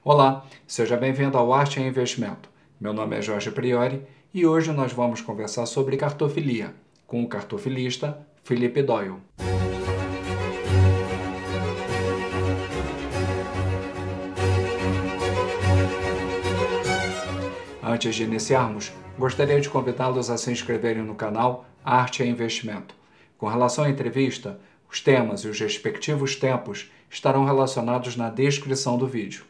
Olá, seja bem-vindo ao Arte e Investimento. Meu nome é Jorge Priori e hoje nós vamos conversar sobre cartofilia, com o cartofilista Felipe Doyle. Antes de iniciarmos, gostaria de convidá-los a se inscreverem no canal Arte e Investimento. Com relação à entrevista, os temas e os respectivos tempos estarão relacionados na descrição do vídeo.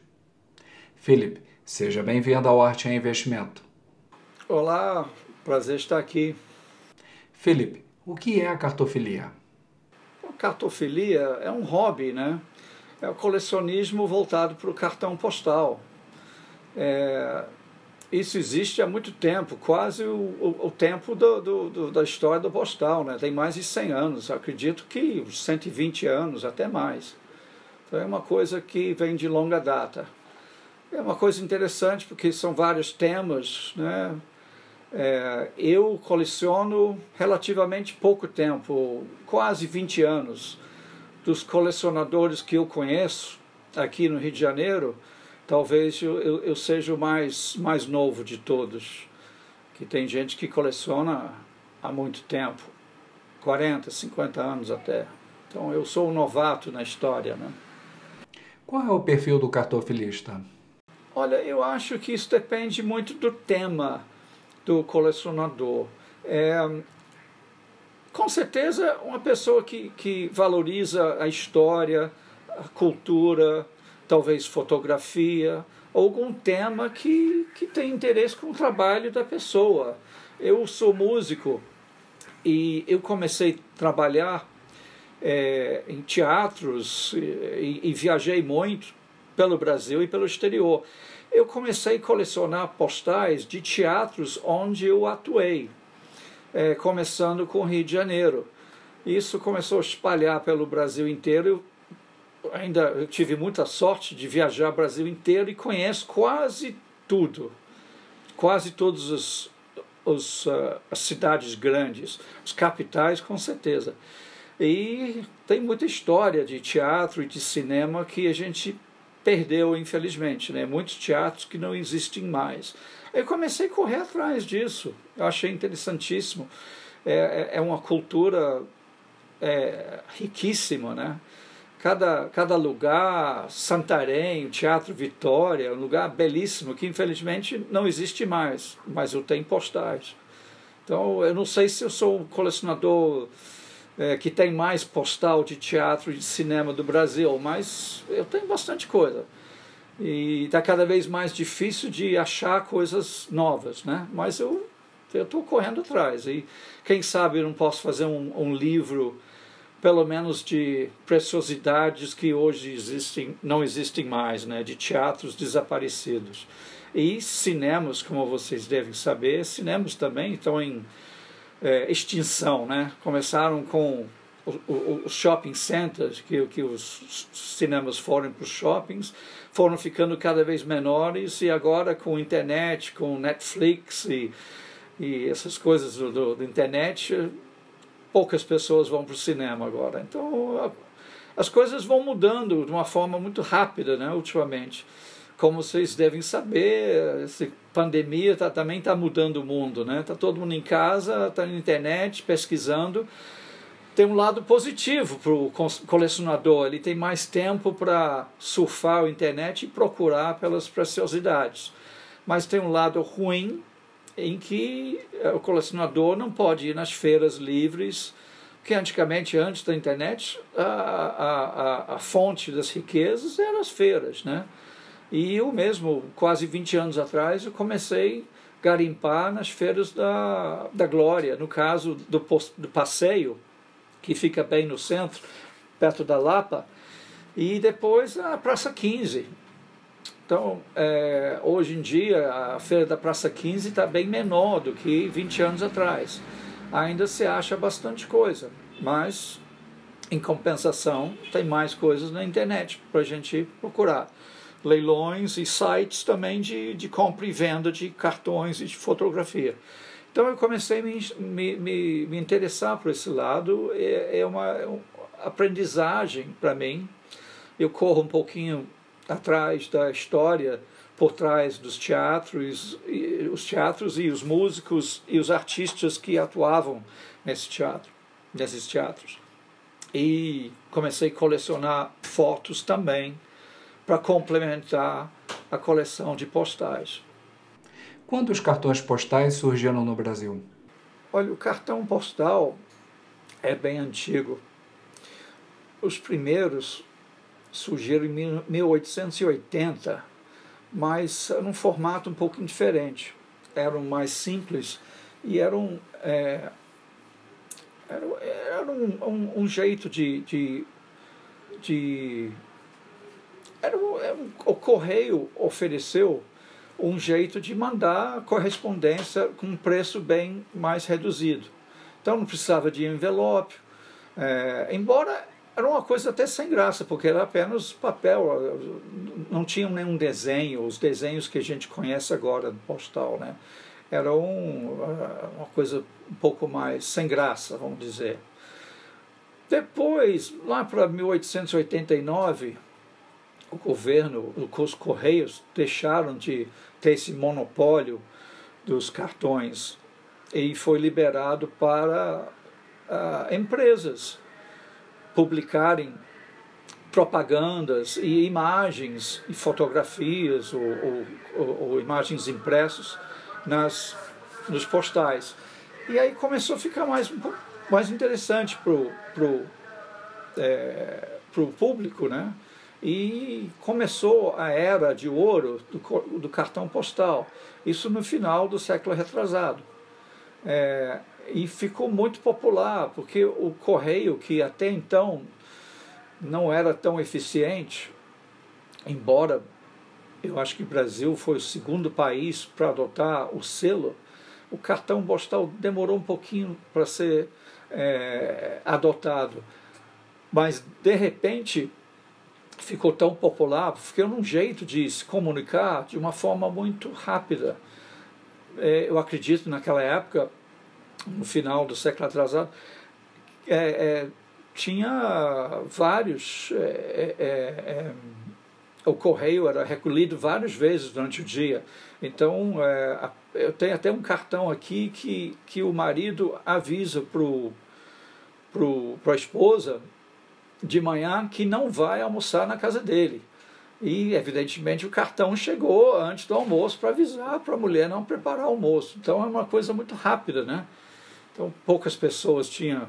Felipe, seja bem-vindo ao Arte e Investimento. Olá, prazer estar aqui. Felipe, o que é a cartofilia? A cartofilia é um hobby, né? É o colecionismo voltado para o cartão postal. Isso existe há muito tempo, quase o tempo da história do postal, né? Tem mais de 100 anos, acredito que uns 120 anos, até mais. Então é uma coisa que vem de longa data. É uma coisa interessante porque são vários temas, né? Eu coleciono relativamente pouco tempo, quase 20 anos. Dos colecionadores que eu conheço aqui no Rio de Janeiro, talvez eu seja o mais novo de todos. Que tem gente que coleciona há muito tempo, 40, 50 anos até. Então eu sou um novato na história, né? Qual é o perfil do cartofilista? Olha, eu acho que isso depende muito do tema do colecionador. Com certeza, uma pessoa que valoriza a história, a cultura, talvez fotografia, algum tema que tem interesse com o trabalho da pessoa. Eu sou músico e eu comecei a trabalhar em teatros e viajei muito pelo Brasil e pelo exterior. Eu comecei a colecionar postais de teatros onde eu atuei, começando com o Rio de Janeiro. Isso começou a espalhar pelo Brasil inteiro. Eu tive muita sorte de viajar o Brasil inteiro e conheço quase tudo, quase todas as cidades grandes, as capitais com certeza. E tem muita história de teatro e de cinema que a gente perdeu, infelizmente, né? Muitos teatros que não existem mais. Eu comecei a correr atrás disso, eu achei interessantíssimo. É uma cultura riquíssima, né? Cada lugar, Santarém, o Teatro Vitória, um lugar belíssimo que infelizmente não existe mais, mas eu tenho postais. Então eu não sei se eu sou um colecionador que tem mais postal de teatro e de cinema do Brasil, mas eu tenho bastante coisa. E está cada vez mais difícil de achar coisas novas, né? Mas eu estou correndo atrás. E quem sabe eu não posso fazer um livro, pelo menos de preciosidades que hoje não existem mais, né? De teatros desaparecidos. E cinemas, como vocês devem saber, cinemas também estão em extinção, né? Começaram com os shopping centers, que os cinemas foram para os shoppings, foram ficando cada vez menores, e agora com internet, com Netflix e essas coisas da internet, poucas pessoas vão para o cinema agora. Então as coisas vão mudando de uma forma muito rápida, né, ultimamente. Como vocês devem saber, essa pandemia também está mudando o mundo, né? Está todo mundo em casa, está na internet, pesquisando. Tem um lado positivo para o colecionador, ele tem mais tempo para surfar a internet e procurar pelas preciosidades. Mas tem um lado ruim, em que o colecionador não pode ir nas feiras livres, porque antigamente, antes da internet, a fonte das riquezas eram as feiras, né? E eu mesmo, quase 20 anos atrás, eu comecei a garimpar nas feiras da Glória, no caso do Passeio, que fica bem no centro, perto da Lapa, e depois a Praça 15. Então, hoje em dia, a feira da Praça 15 está bem menor do que 20 anos atrás. Ainda se acha bastante coisa, mas, em compensação, tem mais coisas na internet para a gente procurar. Leilões e sites também de compra e venda de cartões e de fotografia. Então eu comecei a me interessar por esse lado. É uma aprendizagem para mim. Eu corro um pouquinho atrás da história por trás dos teatros, e os músicos e os artistas que atuavam nesses teatros. E comecei a colecionar fotos também para complementar a coleção de postais. Quando os cartões postais surgiram no Brasil? Olha, o cartão postal é bem antigo. Os primeiros surgiram em 1880, mas num formato um pouco diferente. Eram mais simples e eram um jeito o correio ofereceu um jeito de mandar correspondência com um preço bem mais reduzido. Então não precisava de envelope, embora era uma coisa até sem graça, porque era apenas papel, não tinha nenhum desenho, os desenhos que a gente conhece agora do postal, né? Era uma coisa um pouco mais sem graça, vamos dizer. Depois, lá para 1889, o governo, os Correios deixaram de ter esse monopólio dos cartões e foi liberado para empresas publicarem propagandas e imagens e fotografias ou imagens impressas nos postais. E aí começou a ficar um pouco mais interessante pro público, né? E começou a era de ouro do cartão postal, isso no final do século retrasado. E ficou muito popular, porque o correio, que até então não era tão eficiente, embora eu acho que o Brasil foi o segundo país para adotar o selo, o cartão postal demorou um pouquinho para ser adotado. Mas, de repente, ficou tão popular, porque era um jeito de se comunicar de uma forma muito rápida. Eu acredito, naquela época, no final do século atrasado, tinha vários... o correio era recolhido várias vezes durante o dia. Então, eu tenho até um cartão aqui que o marido avisa para a esposa de manhã que não vai almoçar na casa dele. E, evidentemente, o cartão chegou antes do almoço para avisar para a mulher não preparar o almoço. Então, é uma coisa muito rápida, né? Então, poucas pessoas tinham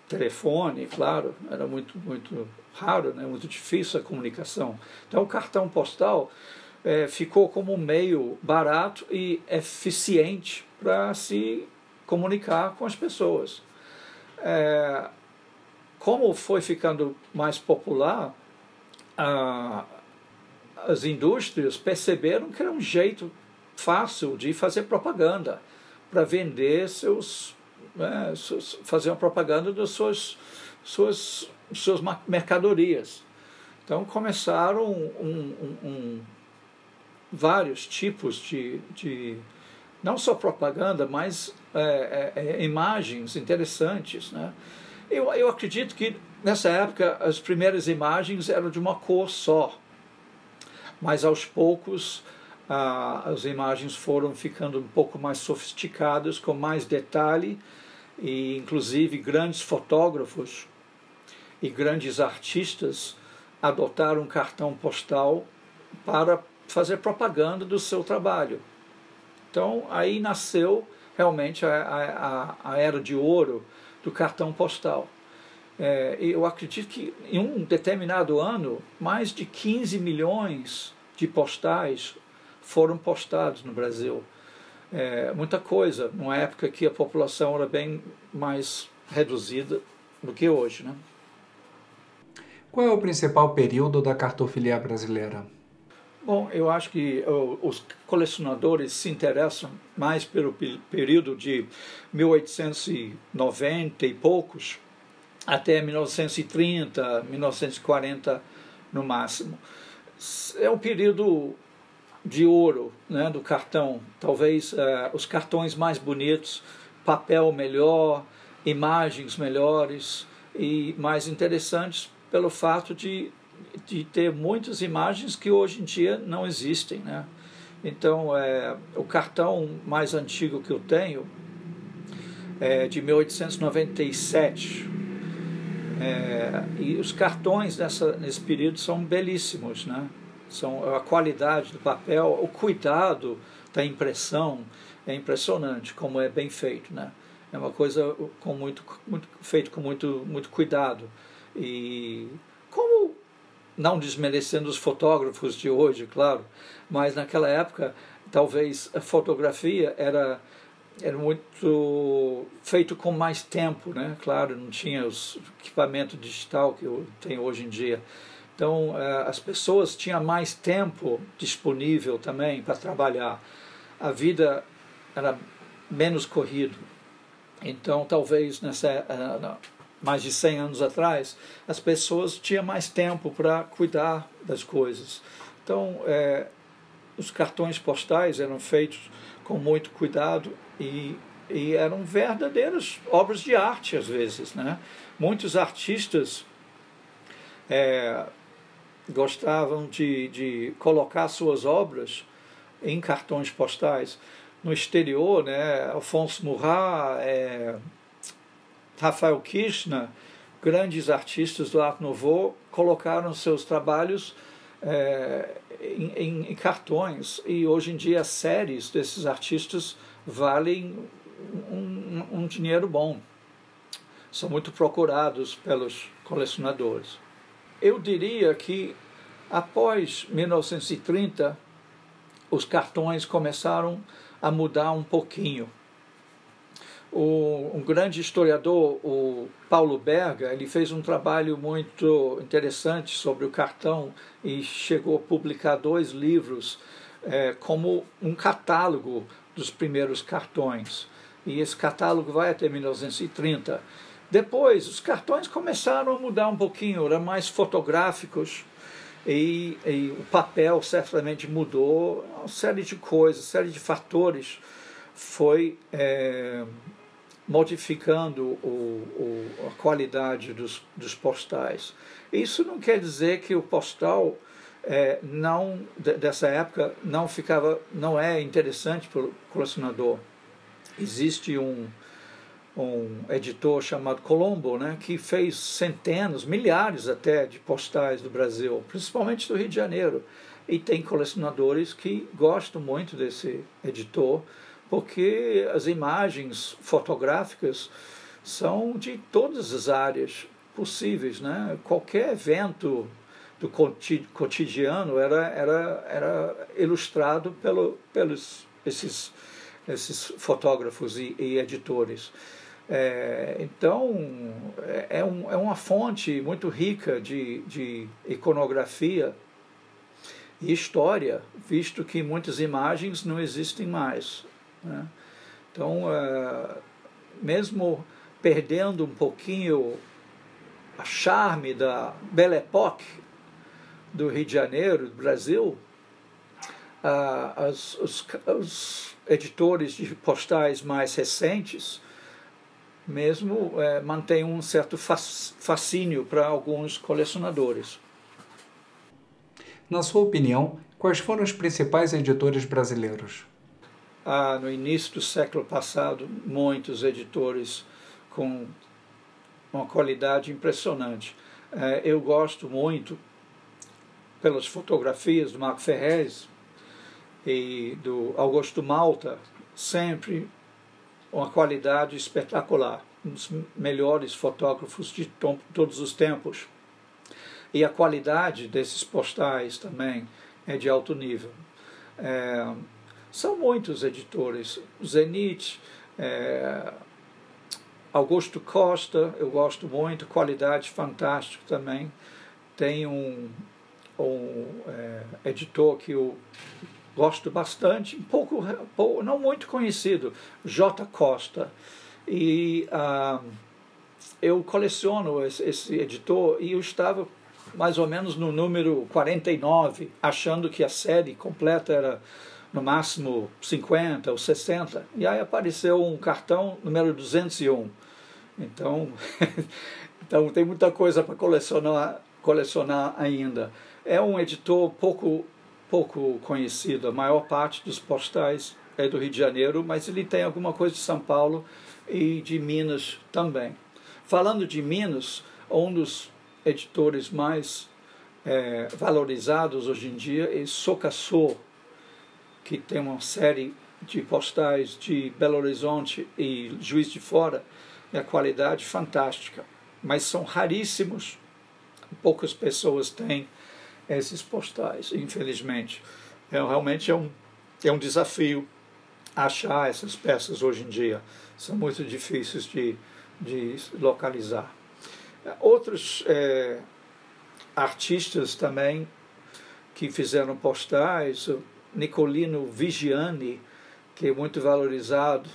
telefone, claro, era muito, muito raro, né? Muito difícil a comunicação. Então, o cartão postal ficou como um meio barato e eficiente para se comunicar com as pessoas. Como foi ficando mais popular, as indústrias perceberam que era um jeito fácil de fazer propaganda para vender fazer uma propaganda das suas mercadorias. Então começaram vários tipos de não só propaganda, mas imagens interessantes, né? Eu acredito que nessa época as primeiras imagens eram de uma cor só, mas aos poucos as imagens foram ficando um pouco mais sofisticadas, com mais detalhe, e inclusive grandes fotógrafos e grandes artistas adotaram um cartão postal para fazer propaganda do seu trabalho. Então aí nasceu realmente a era de ouro do cartão postal. Eu acredito que em um determinado ano, mais de 15 milhões de postais foram postados no Brasil. Muita coisa, numa época que a população era bem mais reduzida do que hoje, né? Qual é o principal período da cartofilia brasileira? Bom, eu acho que os colecionadores se interessam mais pelo período de 1890 e poucos até 1930, 1940 no máximo. É um período de ouro, né, do cartão. Talvez os cartões mais bonitos, papel melhor, imagens melhores e mais interessantes pelo fato de de ter muitas imagens que hoje em dia não existem, né? Então, o cartão mais antigo que eu tenho é de 1897. E os cartões nesse período são belíssimos, né? A qualidade do papel, o cuidado da impressão é impressionante, como é bem feito, né? É uma coisa feito com muito cuidado. E como, não desmerecendo os fotógrafos de hoje, claro, mas naquela época talvez a fotografia era muito feito com mais tempo, né? Claro, não tinha os equipamento digital que eu tenho hoje em dia. Então, as pessoas tinham mais tempo disponível também para trabalhar. A vida era menos corrida. Então, talvez mais de 100 anos atrás, as pessoas tinham mais tempo para cuidar das coisas. Então, os cartões postais eram feitos com muito cuidado e eram verdadeiras obras de arte, às vezes, né? Muitos artistas gostavam de colocar suas obras em cartões postais. No exterior, né, Alphonse Murat, Rafael Kirchner, grandes artistas do Art Nouveau, colocaram seus trabalhos em cartões, e hoje em dia as séries desses artistas valem um dinheiro bom. São muito procurados pelos colecionadores. Eu diria que após 1930 os cartões começaram a mudar um pouquinho. Um grande historiador, o Paulo Berga, ele fez um trabalho muito interessante sobre o cartão e chegou a publicar 2 livros como um catálogo dos primeiros cartões. E esse catálogo vai até 1930. Depois, os cartões começaram a mudar um pouquinho, eram mais fotográficos e o papel certamente mudou, uma série de coisas, série de fatores foi modificando a qualidade dos postais. Isso não quer dizer que o postal dessa época não é interessante para o colecionador. Existe um editor chamado Colombo, né, que fez centenas, milhares até de postais do Brasil, principalmente do Rio de Janeiro. E tem colecionadores que gostam muito desse editor, porque as imagens fotográficas são de todas as áreas possíveis, né? Qualquer evento do cotidiano era ilustrado pelos esses fotógrafos e editores. Então, é uma fonte muito rica de iconografia e história, visto que muitas imagens não existem mais, né? Então, mesmo perdendo um pouquinho a charme da Belle Époque do Rio de Janeiro, do Brasil, os editores de postais mais recentes mesmo mantêm um certo fascínio para alguns colecionadores. Na sua opinião, quais foram os principais editores brasileiros? No início do século passado, muitos editores com uma qualidade impressionante. Eu gosto muito, pelas fotografias do Marco Ferrez e do Augusto Malta, sempre uma qualidade espetacular, um dos melhores fotógrafos de todos os tempos. E a qualidade desses postais também é de alto nível. São muitos editores, Zenit, Augusto Costa, eu gosto muito, qualidade fantástica também. Tem um editor que eu gosto bastante, não muito conhecido, J. Costa. E eu coleciono esse editor e eu estava mais ou menos no número 49, achando que a série completa era no máximo 50 ou 60, e aí apareceu um cartão número 201. Então, então tem muita coisa para colecionar colecionar ainda. É um editor pouco conhecido, a maior parte dos postais é do Rio de Janeiro, mas ele tem alguma coisa de São Paulo e de Minas também. Falando de Minas, um dos editores mais valorizados hoje em dia é Socassô, que tem uma série de postais de Belo Horizonte e Juiz de Fora, e a qualidade fantástica, mas são raríssimos, poucas pessoas têm esses postais, infelizmente. Realmente é um desafio achar essas peças hoje em dia, são muito difíceis de localizar. Outros artistas também que fizeram postais, o Nicolino Vigiani, que é muito valorizado,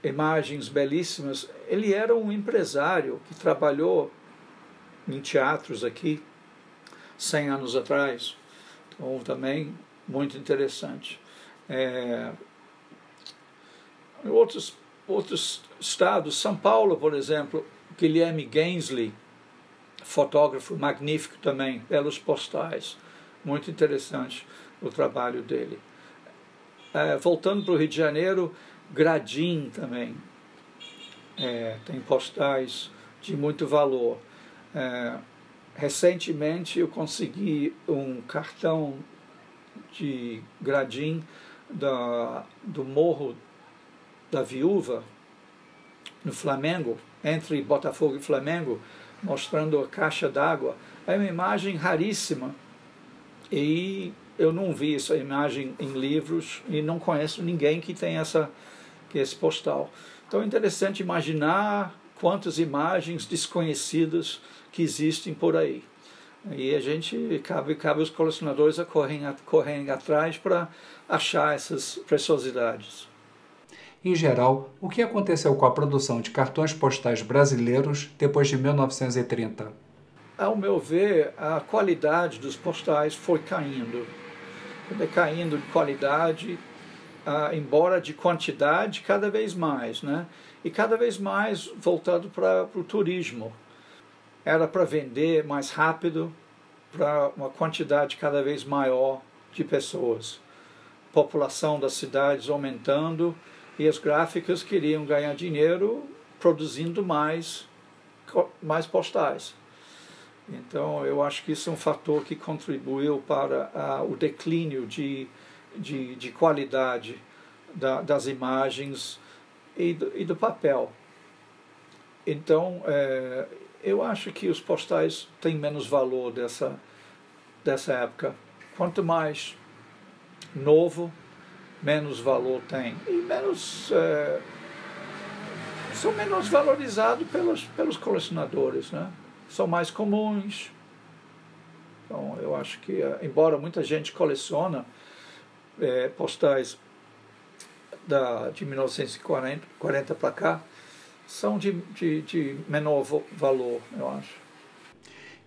imagens belíssimas. Ele era um empresário que trabalhou em teatros aqui 100 anos atrás, então também muito interessante. Outros estados, São Paulo, por exemplo, Guilherme Gainsleigh, fotógrafo magnífico também, belos postais, muito interessante o trabalho dele. Voltando para o Rio de Janeiro, Gradim também tem postais de muito valor. Recentemente eu consegui um cartão de Gradim do Morro da Viúva, no Flamengo, entre Botafogo e Flamengo, mostrando a caixa d'água. É uma imagem raríssima e eu não vi essa imagem em livros e não conheço ninguém que tem esse postal. Então é interessante imaginar quantas imagens desconhecidas que existem por aí. E a gente cabe os colecionadores a correrem atrás para achar essas preciosidades. Em geral, o que aconteceu com a produção de cartões postais brasileiros depois de 1930? Ao meu ver, a qualidade dos postais foi caindo. Decaindo de qualidade, embora de quantidade cada vez mais, né? E cada vez mais voltado para o turismo. Era para vender mais rápido, para uma quantidade cada vez maior de pessoas. População das cidades aumentando e as gráficas queriam ganhar dinheiro produzindo mais postais. Então, eu acho que isso é um fator que contribuiu para o declínio de qualidade das imagens e do papel. Então, eu acho que os postais têm menos valor dessa época. Quanto mais novo, menos valor tem. E são menos valorizados pelos colecionadores, né? São mais comuns. Então, eu acho que, embora muita gente coleciona postais de 1940 para cá, são de menor valor, eu acho.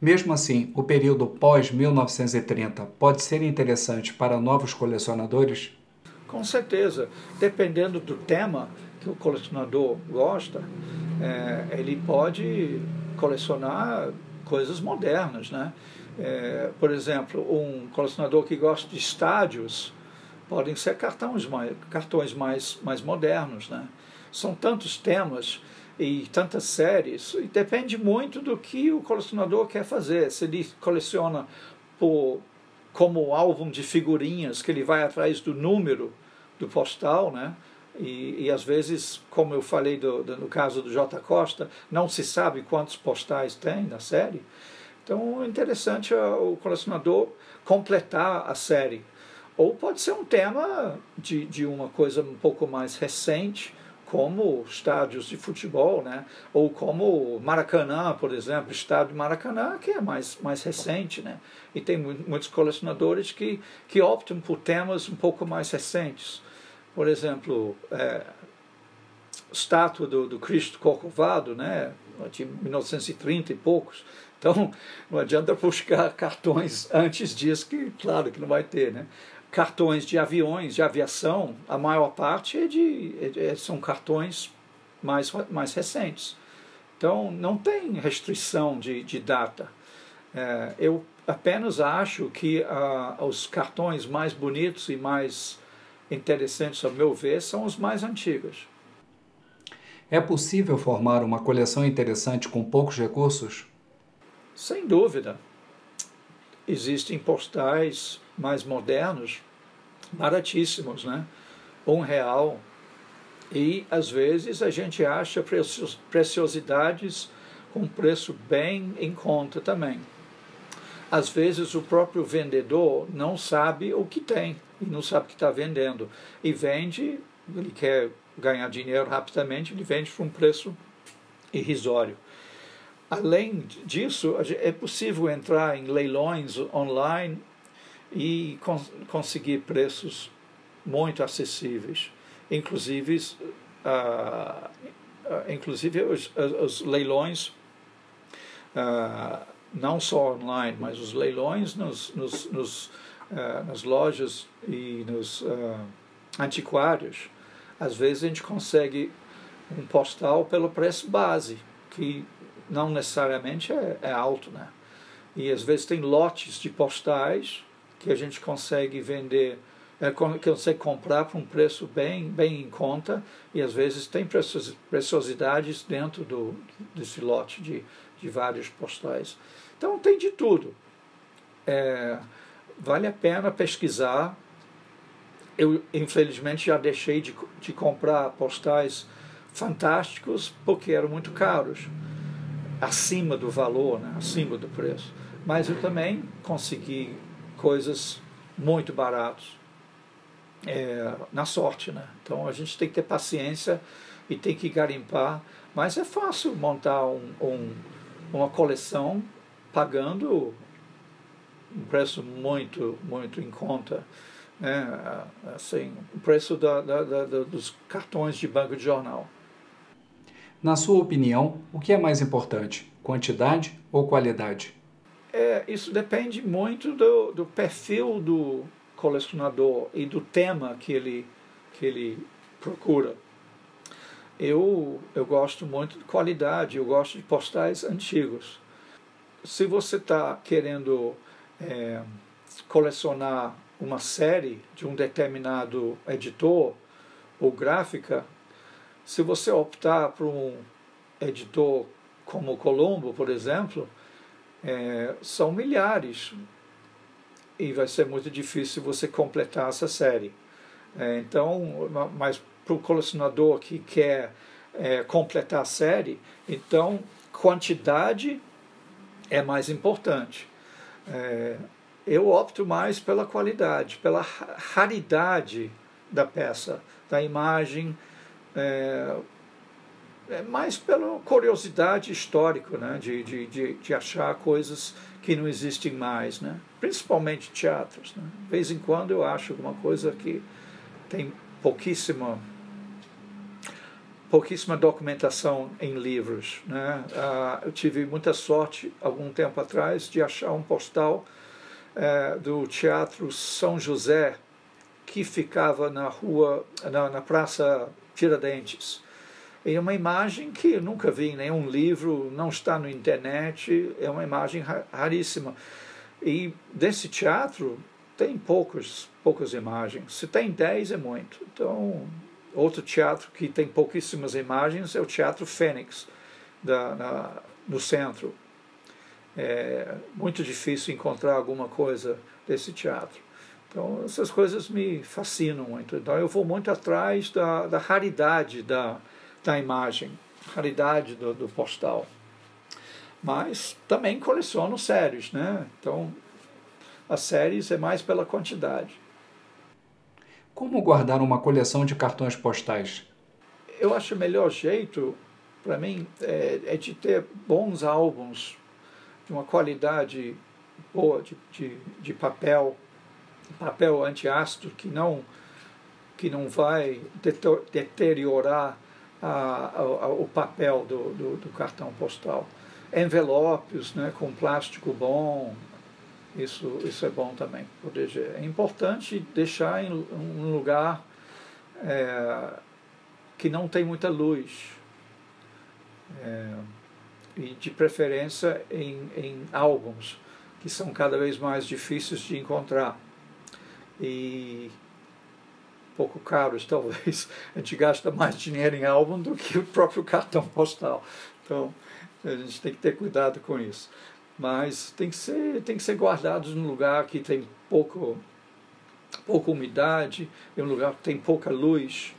Mesmo assim, o período pós-1930 pode ser interessante para novos colecionadores? Com certeza. Dependendo do tema que o colecionador gosta, ele pode colecionar coisas modernas, né? Por exemplo, um colecionador que gosta de estádios podem ser cartões mais modernos, né? São tantos temas e tantas séries, e depende muito do que o colecionador quer fazer. Se ele coleciona como álbum de figurinhas, que ele vai atrás do número do postal, né? E às vezes, como eu falei no caso do J. Costa, não se sabe quantos postais tem na série. Então é interessante o colecionador completar a série. Ou pode ser um tema de uma coisa um pouco mais recente, como estádios de futebol, né? Ou como Maracanã, por exemplo, estádio Maracanã, que é mais recente, né? E tem muitos colecionadores que optam por temas um pouco mais recentes. Por exemplo, estátua do Cristo Corcovado, né? De 1930 e poucos. Então, não adianta buscar cartões antes disso, que claro que não vai ter, né? Cartões de aviões, de aviação, a maior parte são cartões mais recentes. Então, não tem restrição de data. Eu apenas acho que os cartões mais bonitos e mais interessantes, a meu ver, são os mais antigos. É possível formar uma coleção interessante com poucos recursos? Sem dúvida. Existem postais mais modernos, baratíssimos, né? R$ 1. E, às vezes, a gente acha preciosidades com preço bem em conta também. Às vezes, o próprio vendedor não sabe o que tem e não sabe o que está vendendo. E vende, ele quer ganhar dinheiro rapidamente, ele vende por um preço irrisório. Além disso, é possível entrar em leilões online e conseguir preços muito acessíveis. Inclusive os leilões, não só online, mas os leilões nas lojas e nos antiquários. Às vezes a gente consegue um postal pelo preço base, que não necessariamente é alto, né? E às vezes tem lotes de postais que a gente consegue vender, consegue comprar por um preço bem em conta, e às vezes tem preciosidades dentro desse lote de vários postais. Então tem de tudo. Vale a pena pesquisar. Eu, infelizmente, já deixei de comprar postais fantásticos porque eram muito caros, acima do valor, né? Acima do preço. Mas eu também consegui coisas muito baratas, na sorte, né? Então a gente tem que ter paciência e tem que garimpar, mas é fácil montar uma coleção pagando um preço muito em conta, né? Assim, o preço dos cartões de banco de jornal. Na sua opinião, o que é mais importante, quantidade ou qualidade? Isso depende muito do perfil do colecionador e do tema que ele procura. Eu gosto muito de qualidade, eu gosto de postais antigos. Se você está querendo colecionar uma série de um determinado editor ou gráfica, se você optar por um editor como o Colombo, por exemplo, são milhares e vai ser muito difícil você completar essa série. Mas para o colecionador que quer completar a série, então quantidade é mais importante. Eu opto mais pela qualidade, pela raridade da peça, da imagem, mais pela curiosidade histórica, né? de achar coisas que não existem mais, né? Principalmente teatros, né? De vez em quando eu acho alguma coisa que tem pouquíssima documentação em livros, né? Eu tive muita sorte, algum tempo atrás, de achar um postal do Teatro São José, que ficava na Praça Tiradentes. É uma imagem que eu nunca vi em nenhum livro, não está na internet, é uma imagem raríssima. E desse teatro tem poucas imagens. Se tem 10 é muito. Então, outro teatro que tem pouquíssimas imagens é o Teatro Fênix, no centro. É muito difícil encontrar alguma coisa desse teatro. Então, essas coisas me fascinam muito. Então, eu vou muito atrás da raridade da imagem, raridade do postal. Mas também coleciono séries, né? Então, as séries é mais pela quantidade. Como guardar uma coleção de cartões postais? Eu acho o melhor jeito, para mim, é de ter bons álbuns, de uma qualidade boa, de papel antiácido, que não vai deteriorar o papel do cartão postal. Envelopes, né, com plástico bom, isso é bom também, proteger. É importante deixar em um lugar que não tem muita luz. e de preferência em álbuns, que são cada vez mais difíceis de encontrar e pouco caros, talvez. A gente gasta mais dinheiro em álbum do que o próprio cartão postal. Então, a gente tem que ter cuidado com isso. Mas tem que ser guardados num lugar que tem pouca umidade, em um lugar que tem pouca luz,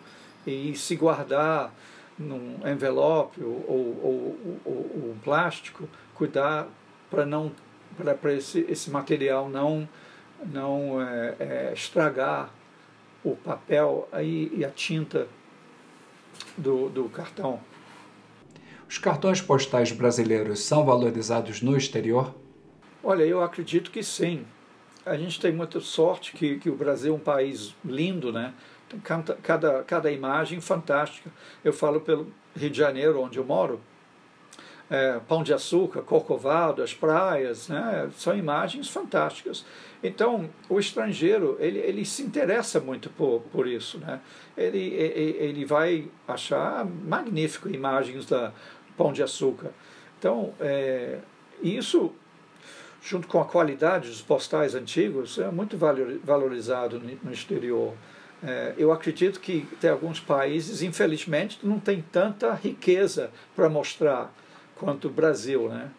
e se guardar num envelope ou um plástico, cuidar para esse material não estragar o papel e a tinta do cartão. Os cartões postais brasileiros são valorizados no exterior? Olha, eu acredito que sim. A gente tem muita sorte que o Brasil é um país lindo, né? Tem cada imagem fantástica. Eu falo pelo Rio de Janeiro, onde eu moro. Pão de Açúcar, Corcovado, as praias, né? São imagens fantásticas. Então, o estrangeiro, ele se interessa muito por isso, né? Ele vai achar magnífico imagens da Pão de Açúcar. Então, isso, junto com a qualidade dos postais antigos, é muito valorizado no exterior. Eu acredito que tem alguns países, infelizmente, não tem tanta riqueza para mostrar quanto o Brasil, né?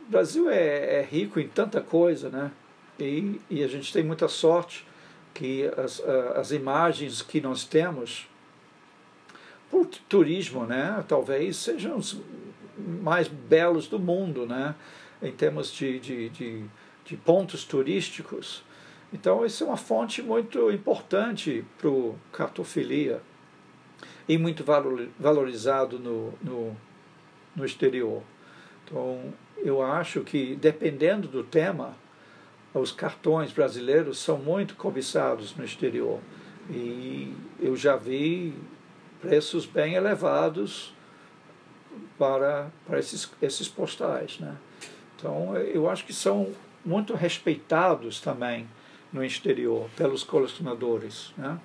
O Brasil é rico em tanta coisa, né? E a gente tem muita sorte que as imagens que nós temos por turismo, né? Talvez sejam os mais belos do mundo, né? Em termos de pontos turísticos. Então, isso é uma fonte muito importante para o cartofilia e muito valorizado no exterior. Então, eu acho que, dependendo do tema, os cartões brasileiros são muito cobiçados no exterior. E eu já vi preços bem elevados para esses postais, né? Então, eu acho que são muito respeitados também no exterior pelos colecionadores, né?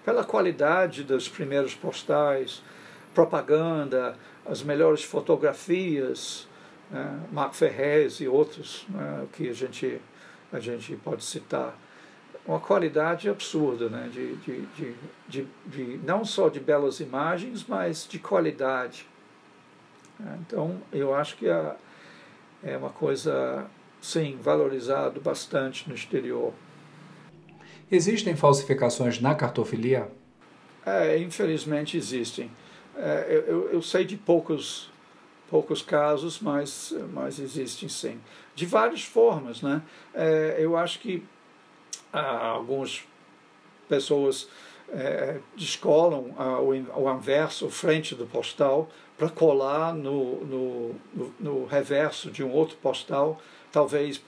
Pela qualidade dos primeiros postais, propaganda, as melhores fotografias, né? Marco Ferrez e outros, né? Que a gente pode citar. Uma qualidade absurda, né? Não só de belas imagens, mas de qualidade. Então, eu acho que é uma coisa, sim, valorizado bastante no exterior. Existem falsificações na cartofilia? Infelizmente existem. Eu sei de poucos casos, mas existem sim. De várias formas, né? Eu acho que algumas pessoas descolam o anverso, o frente do postal, para colar no reverso de um outro postal, talvez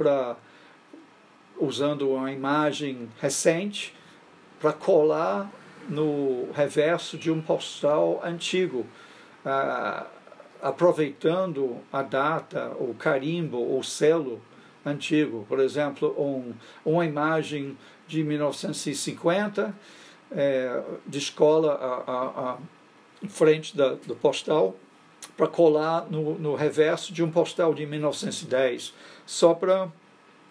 usando uma imagem recente, para colar no reverso de um postal antigo, aproveitando a data, o carimbo, o selo antigo. Por exemplo, uma imagem de 1950, descola a frente do postal para colar no reverso de um postal de 1910, só para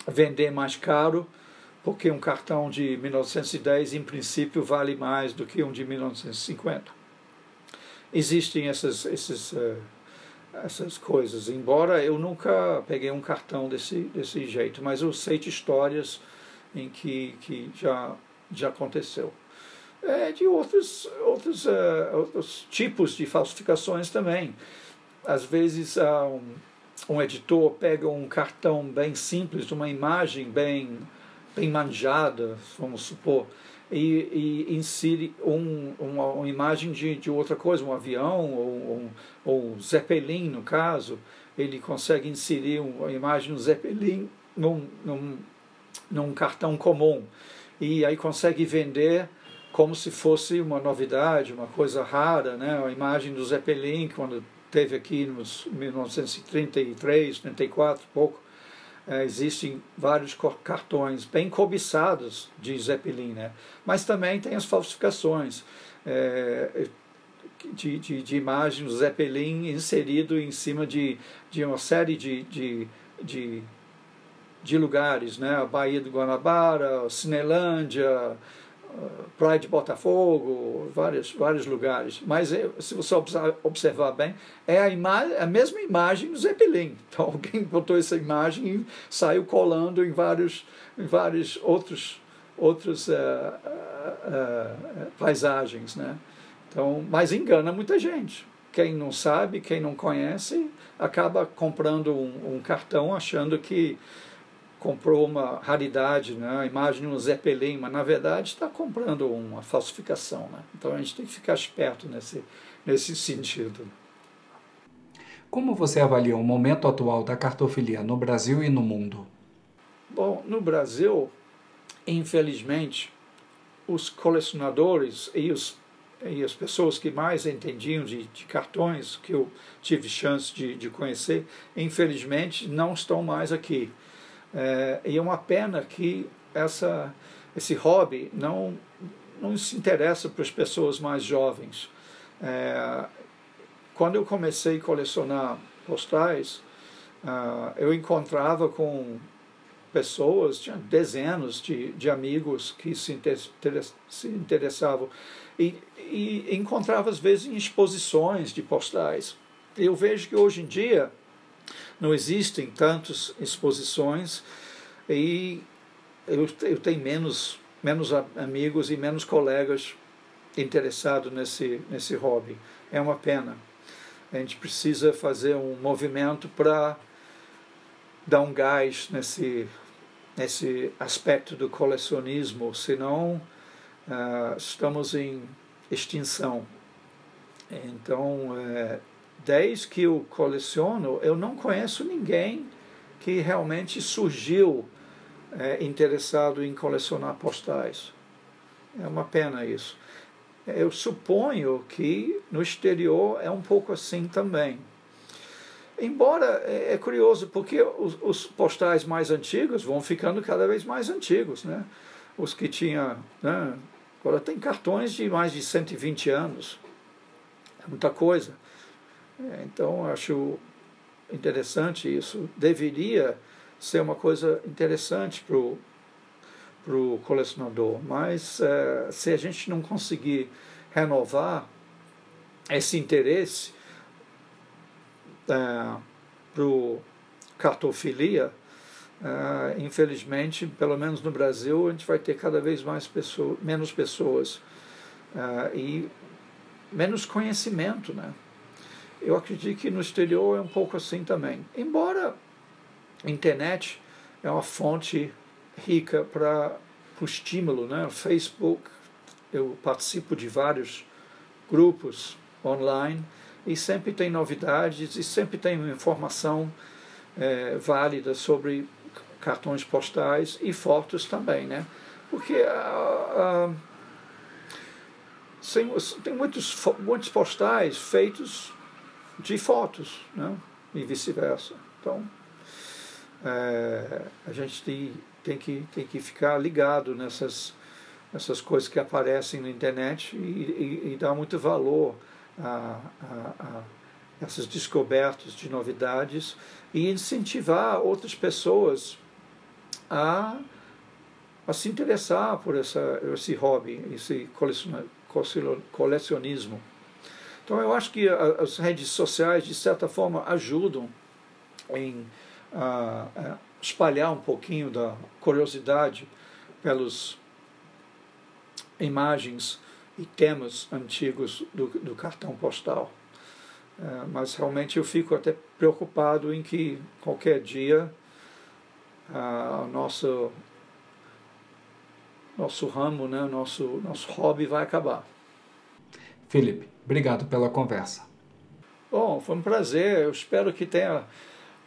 vender mais caro, porque um cartão de 1910 em princípio vale mais do que um de 1950. Existem essas coisas, embora eu nunca peguei um cartão desse jeito, mas eu sei de histórias em que já aconteceu. De outros tipos de falsificações também. Às vezes um editor pega um cartão bem simples, uma imagem bem manjada, vamos supor, e insere uma imagem de outra coisa, um avião ou Zeppelin, no caso. Ele consegue inserir uma imagem do Zeppelin num cartão comum, e aí consegue vender como se fosse uma novidade, uma coisa rara, né? A imagem do Zeppelin, quando teve aqui nos 1933, 34, pouco, existem vários cartões bem cobiçados de Zeppelin, né? Mas também tem as falsificações. de imagens do Zeppelin inserido em cima de uma série de lugares, né? A Baía do Guanabara, Cinelândia, Praia de Botafogo, vários lugares. Mas se você observar bem, é a mesma imagem do Zeppelin. Então alguém botou essa imagem e saiu colando em vários outros paisagens, né? Então, mas engana muita gente. Quem não sabe, quem não conhece, acaba comprando um cartão achando que comprou uma raridade, né? A imagem de um Zeppelin, mas na verdade está comprando uma falsificação, né? Então a gente tem que ficar esperto nesse sentido. Como você avalia o momento atual da cartofilia no Brasil e no mundo? Bom, no Brasil, infelizmente, os colecionadores e as pessoas que mais entendiam de cartões, que eu tive chance de conhecer, infelizmente não estão mais aqui. E é uma pena que esse hobby não se interessa para as pessoas mais jovens. Quando eu comecei a colecionar postais, eu encontrava com pessoas, tinha dezenas de amigos que se interessavam e encontrava às vezes em exposições de postais. Eu vejo que hoje em dia não existem tantas exposições e eu tenho menos amigos e menos colegas interessados nesse hobby. É uma pena. A gente precisa fazer um movimento para dar um gás nesse aspecto do colecionismo, senão estamos em extinção. Então, desde que eu coleciono, eu não conheço ninguém que realmente surgiu interessado em colecionar postais. É uma pena isso. Eu suponho que no exterior é um pouco assim também. Embora é curioso, porque os postais mais antigos vão ficando cada vez mais antigos, né? Os que tinham, né? Agora tem cartões de mais de 120 anos. É muita coisa. Então, acho interessante isso. Deveria ser uma coisa interessante para o colecionador, mas se a gente não conseguir renovar esse interesse para o cartofilia, infelizmente, pelo menos no Brasil, a gente vai ter cada vez menos pessoas e menos conhecimento, né? Eu acredito que no exterior é um pouco assim também. Embora a internet é uma fonte rica para o estímulo, né? O Facebook, eu participo de vários grupos online e sempre tem novidades e sempre tem informação válida sobre cartões postais e fotos também, né? Porque tem muitos postais feitos de fotos, né? E vice-versa. Então, a gente tem que ficar ligado nessas coisas que aparecem na internet e dar muito valor a essas descobertas de novidades e incentivar outras pessoas a se interessar por esse hobby, esse colecionismo. Então eu acho que as redes sociais, de certa forma, ajudam em espalhar um pouquinho da curiosidade pelas imagens e temas antigos do cartão postal. Mas realmente eu fico até preocupado em que qualquer dia o nosso ramo, né, nosso hobby vai acabar. Felipe, obrigado pela conversa. Bom, foi um prazer. Eu espero que tenha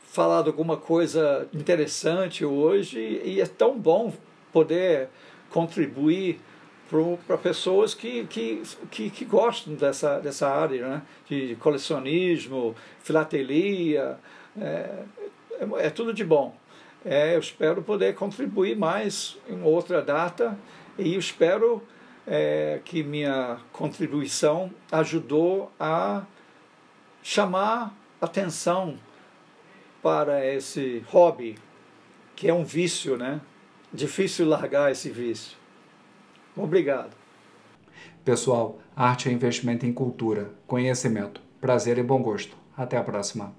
falado alguma coisa interessante hoje e é tão bom poder contribuir para pessoas que gostam dessa área, né? De colecionismo, filatelia, é tudo de bom. Eu espero poder contribuir mais em outra data e eu espero que minha contribuição ajudou a chamar atenção para esse hobby, que é um vício, né? Difícil largar esse vício. Obrigado. Pessoal, arte é investimento em cultura, conhecimento, prazer e bom gosto. Até a próxima.